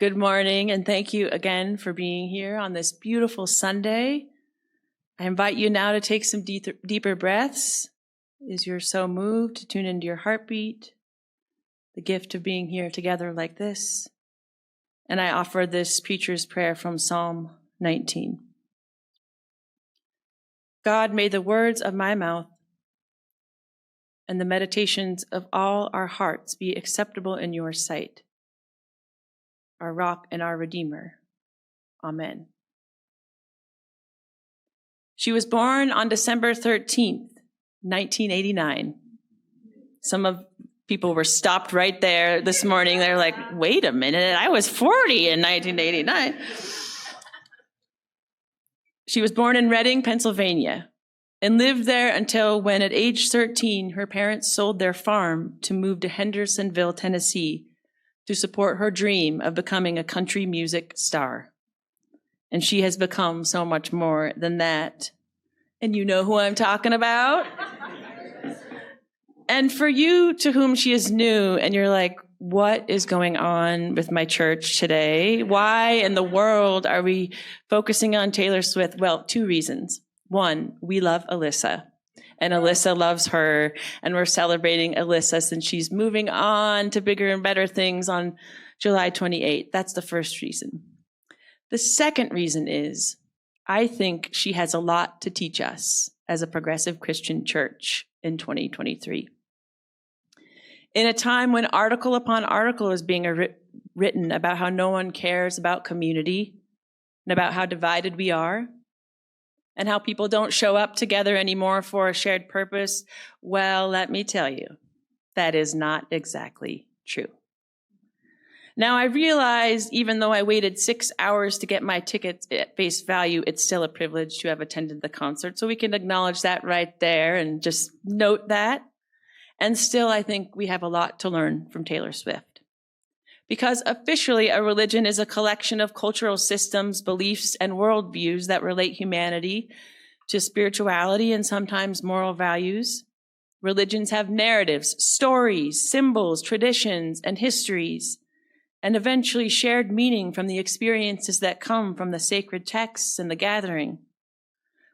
Good morning, and thank you again for being here on this beautiful Sunday. I invite you now to take some deeper breaths as you're so moved to tune into your heartbeat, the gift of being here together like this. And I offer this preacher's prayer from Psalm 19. God, may the words of my mouth and the meditations of all our hearts be acceptable in your sight, our rock and our redeemer. Amen. She was born on December 13th, 1989. Some of people were stopped right there this morning. They're like, wait a minute, I was 40 in 1989. She was born in Reading, Pennsylvania, and lived there until when at age 13, her parents sold their farm to move to Hendersonville, Tennessee, to support her dream of becoming a country music star. And she has become so much more than that. And you know who I'm talking about? And for you to whom she is new, and you're like, what is going on with my church today? Why in the world are we focusing on Taylor Swift? Well, two reasons. One, we love Alyssa, and Alyssa loves her, and we're celebrating Alyssa since she's moving on to bigger and better things on July 28th. That's the first reason. The second reason is I think she has a lot to teach us as a progressive Christian church in 2023. In a time when article upon article is being written about how no one cares about community and about how divided we are and how people don't show up together anymore for a shared purpose, well, let me tell you, that is not exactly true. Now, I realize even though I waited 6 hours to get my tickets at face value, it's still a privilege to have attended the concert. So we can acknowledge that right there and just note that. And still, I think we have a lot to learn from Taylor Swift. Because officially, a religion is a collection of cultural systems, beliefs, and worldviews that relate humanity to spirituality and sometimes moral values. Religions have narratives, stories, symbols, traditions, and histories, and eventually shared meaning from the experiences that come from the sacred texts and the gathering.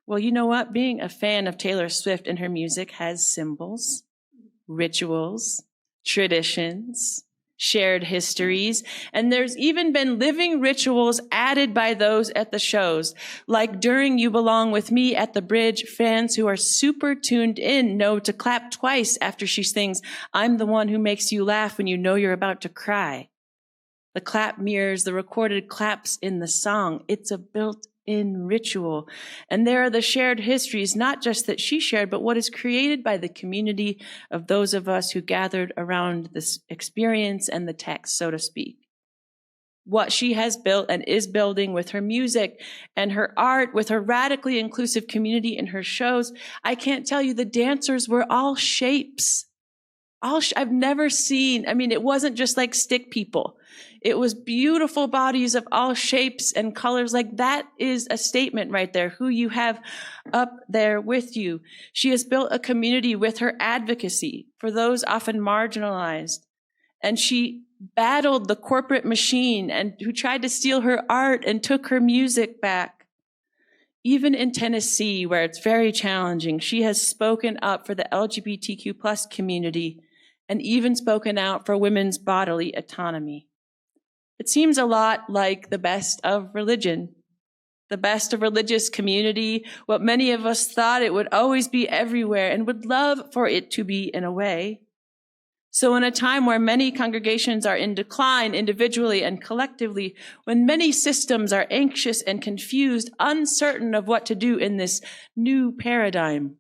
Well, you know what? Being a fan of Taylor Swift and her music has symbols, rituals, traditions, shared histories, and there's even been living rituals added by those at the shows. Like during You Belong With Me at the Bridge, fans who are super tuned in know to clap twice after she sings, "I'm the one who makes you laugh when you know you're about to cry." The clap mirrors the recorded claps in the song. It's a built-in ritual. And there are the shared histories, not just that she shared, but what is created by the community of those of us who gathered around this experience and the text, so to speak. What she has built and is building with her music and her art, with her radically inclusive community in her shows, I can't tell you, the dancers were all shapes. I've never seen, it wasn't just like stick people. It was beautiful bodies of all shapes and colors. Like that is a statement right there, who you have up there with you. She has built a community with her advocacy for those often marginalized. And she battled the corporate machine and who tried to steal her art and took her music back. Even in Tennessee, where it's very challenging, she has spoken up for the LGBTQ plus community and even spoken out for women's bodily autonomy. It seems a lot like the best of religion, the best of religious community, what many of us thought it would always be everywhere and would love for it to be in a way. So in a time where many congregations are in decline individually and collectively, when many systems are anxious and confused, uncertain of what to do in this new paradigm,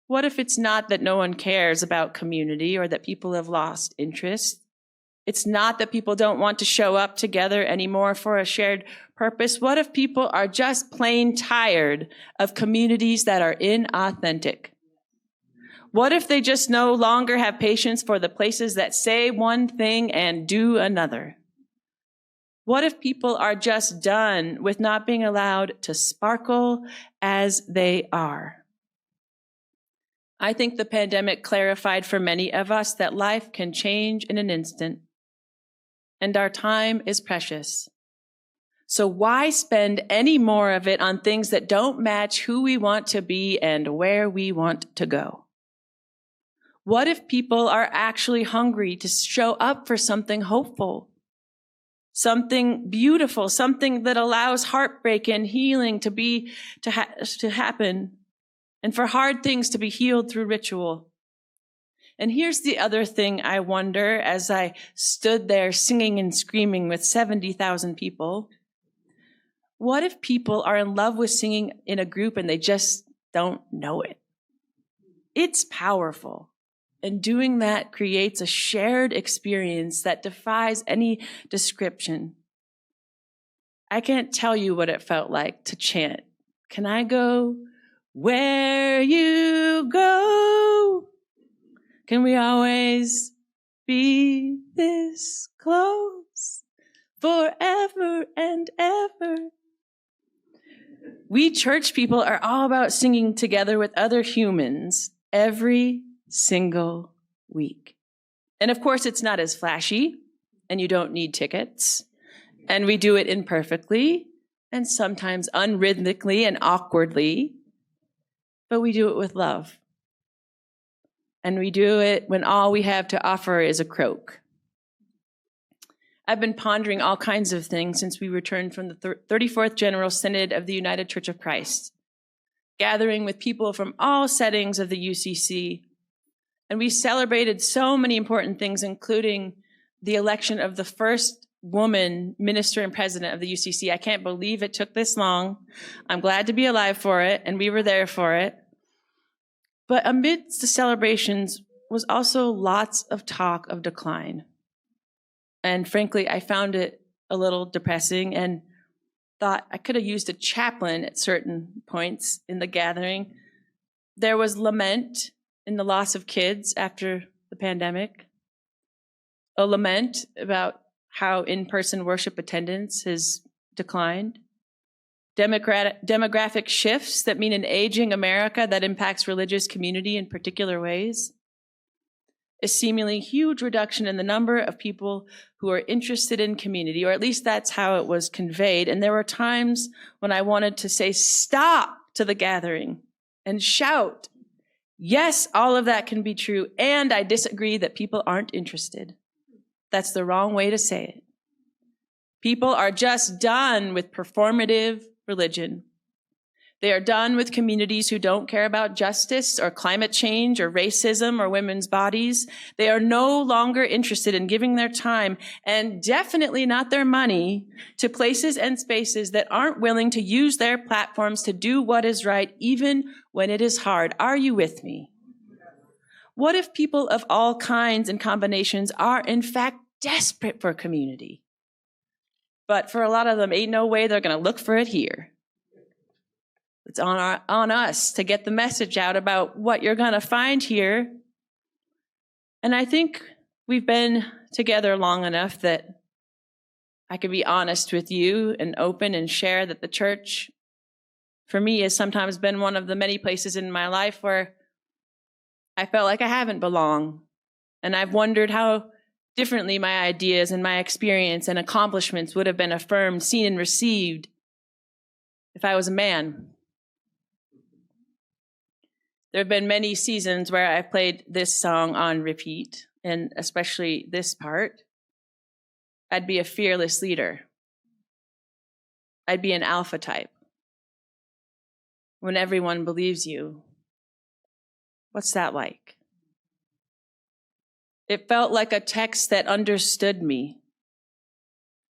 what if it's not that no one cares about community or that people have lost interest? It's not that people don't want to show up together anymore for a shared purpose. What if people are just plain tired of communities that are inauthentic? What if they just no longer have patience for the places that say one thing and do another? What if people are just done with not being allowed to sparkle as they are? I think the pandemic clarified for many of us that life can change in an instant. and our time is precious. So why spend any more of it on things that don't match who we want to be and where we want to go? What if people are actually hungry to show up for something hopeful, something beautiful, something that allows heartbreak and healing to happen, and for hard things to be healed through ritual? And here's the other thing I wonder as I stood there singing and screaming with 70,000 people. What if people are in love with singing in a group and they just don't know it? It's powerful. And doing that creates a shared experience that defies any description. I can't tell you what it felt like to chant, "Can I go where you go? Can we always be this close forever and ever?" We church people are all about singing together with other humans every single week. And of course, it's not as flashy, and you don't need tickets. And we do it imperfectly, and sometimes unrhythmically and awkwardly, but we do it with love. And we do it when all we have to offer is a croak. I've been pondering all kinds of things since we returned from the 34th General Synod of the United Church of Christ, gathering with people from all settings of the UCC. And we celebrated so many important things, including the election of the first woman minister and president of the UCC. I can't believe it took this long. I'm glad to be alive for it, and we were there for it. But amidst the celebrations was also lots of talk of decline. And frankly, I found it a little depressing and thought I could have used a chaplain at certain points in the gathering. There was lament in the loss of kids after the pandemic, a lament about how in-person worship attendance has declined, demographic shifts that mean an aging America that impacts religious community in particular ways, a seemingly huge reduction in the number of people who are interested in community, or at least that's how it was conveyed. And there were times when I wanted to say stop to the gathering and shout, yes, all of that can be true, and I disagree that people aren't interested. That's the wrong way to say it. People are just done with performative religion. They are done with communities who don't care about justice or climate change or racism or women's bodies. They are no longer interested in giving their time, and definitely not their money, to places and spaces that aren't willing to use their platforms to do what is right, even when it is hard. Are you with me? What if people of all kinds and combinations are in fact desperate for community? But for a lot of them, ain't no way they're going to look for it here. It's on us to get the message out about what you're going to find here. And I think we've been together long enough that I can be honest with you and open and share that the church, for me, has sometimes been one of the many places in my life where I felt like I haven't belonged. And I've wondered how differently my ideas and my experience and accomplishments would have been affirmed, seen, and received if I was a man. There have been many seasons where I've played this song on repeat, and especially this part. I'd be a fearless leader. I'd be an alpha type. When everyone believes you. What's that like? It felt like a text that understood me.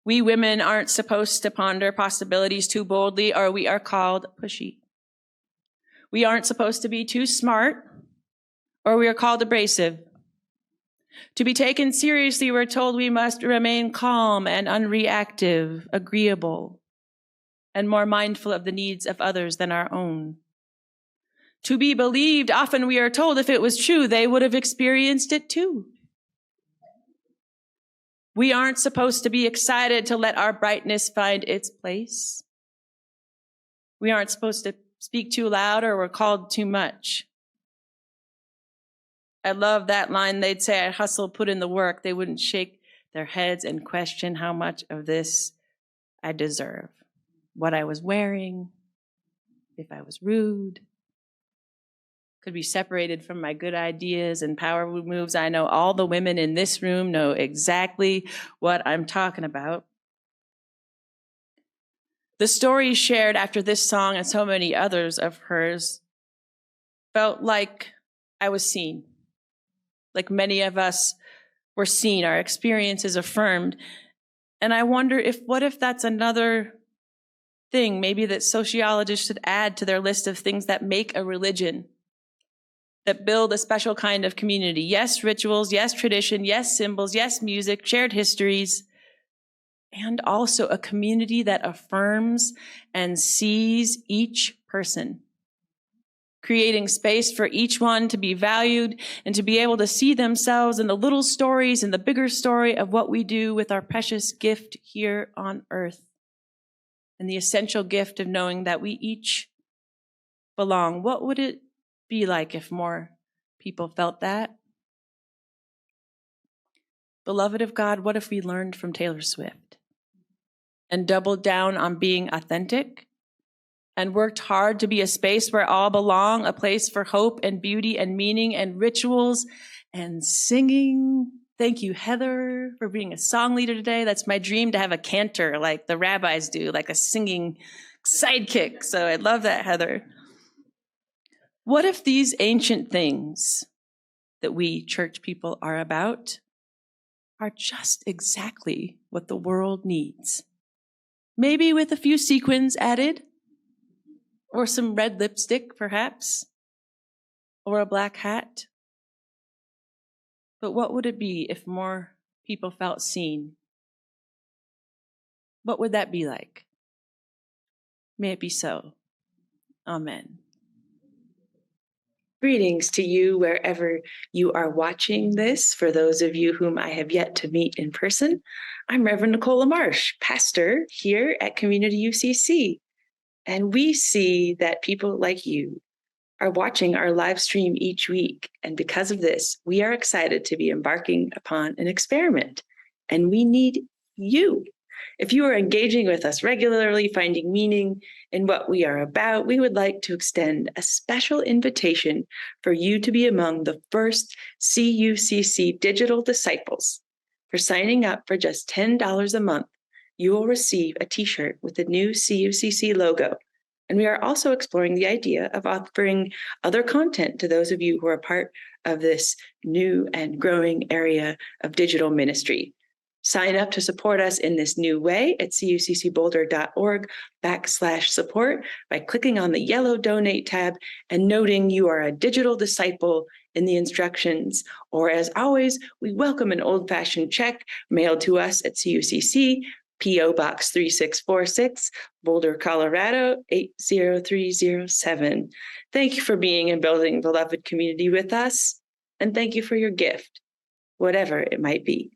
We women aren't supposed to ponder possibilities too boldly, or we are called pushy. We aren't supposed to be too smart, or we are called abrasive. To be taken seriously, we're told we must remain calm and unreactive, agreeable, and more mindful of the needs of others than our own. To be believed, often we are told if it was true, they would have experienced it too. We aren't supposed to be excited to let our brightness find its place. We aren't supposed to speak too loud, or we're called too much. I love that line. They'd say, I hustle, put in the work. They wouldn't shake their heads and question how much of this I deserve, what I was wearing, if I was rude, could be separated from my good ideas and power moves. I know all the women in this room know exactly what I'm talking about. The stories shared after this song and so many others of hers felt like I was seen, like many of us were seen, our experiences affirmed. And I wonder what if that's another thing, maybe that sociologists should add to their list of things that make a religion, that build a special kind of community. Yes, rituals, yes, tradition, yes, symbols, yes, music, shared histories, and also a community that affirms and sees each person, creating space for each one to be valued and to be able to see themselves in the little stories and the bigger story of what we do with our precious gift here on earth, and the essential gift of knowing that we each belong. What would it be like if more people felt that? Beloved of God, what if we learned from Taylor Swift and doubled down on being authentic and worked hard to be a space where all belong, a place for hope and beauty and meaning and rituals and singing? Thank you, Heather, for being a song leader today. That's my dream, to have a cantor like the rabbis do, like a singing sidekick. So I love that, Heather. What if these ancient things that we church people are about are just exactly what the world needs? Maybe with a few sequins added, or some red lipstick, perhaps, or a black hat. But what would it be if more people felt seen? What would that be like? May it be so. Amen. Greetings to you wherever you are watching this. For those of you whom I have yet to meet in person, I'm Reverend Nicola Marsh, pastor here at Community UCC. And we see that people like you are watching our live stream each week. And because of this, we are excited to be embarking upon an experiment. And we need you. If you are engaging with us regularly, finding meaning in what we are about, we would like to extend a special invitation for you to be among the first CUCC digital disciples. For signing up for just $10 a month, you will receive a t-shirt with the new CUCC logo. And we are also exploring the idea of offering other content to those of you who are part of this new and growing area of digital ministry. Sign up to support us in this new way at cuccboulder.org/support by clicking on the yellow donate tab and noting you are a digital disciple in the instructions. Or as always, we welcome an old-fashioned check mailed to us at CUCC, P.O. Box 3646, Boulder, Colorado 80307. Thank you for being and building beloved community with us, and thank you for your gift, whatever it might be.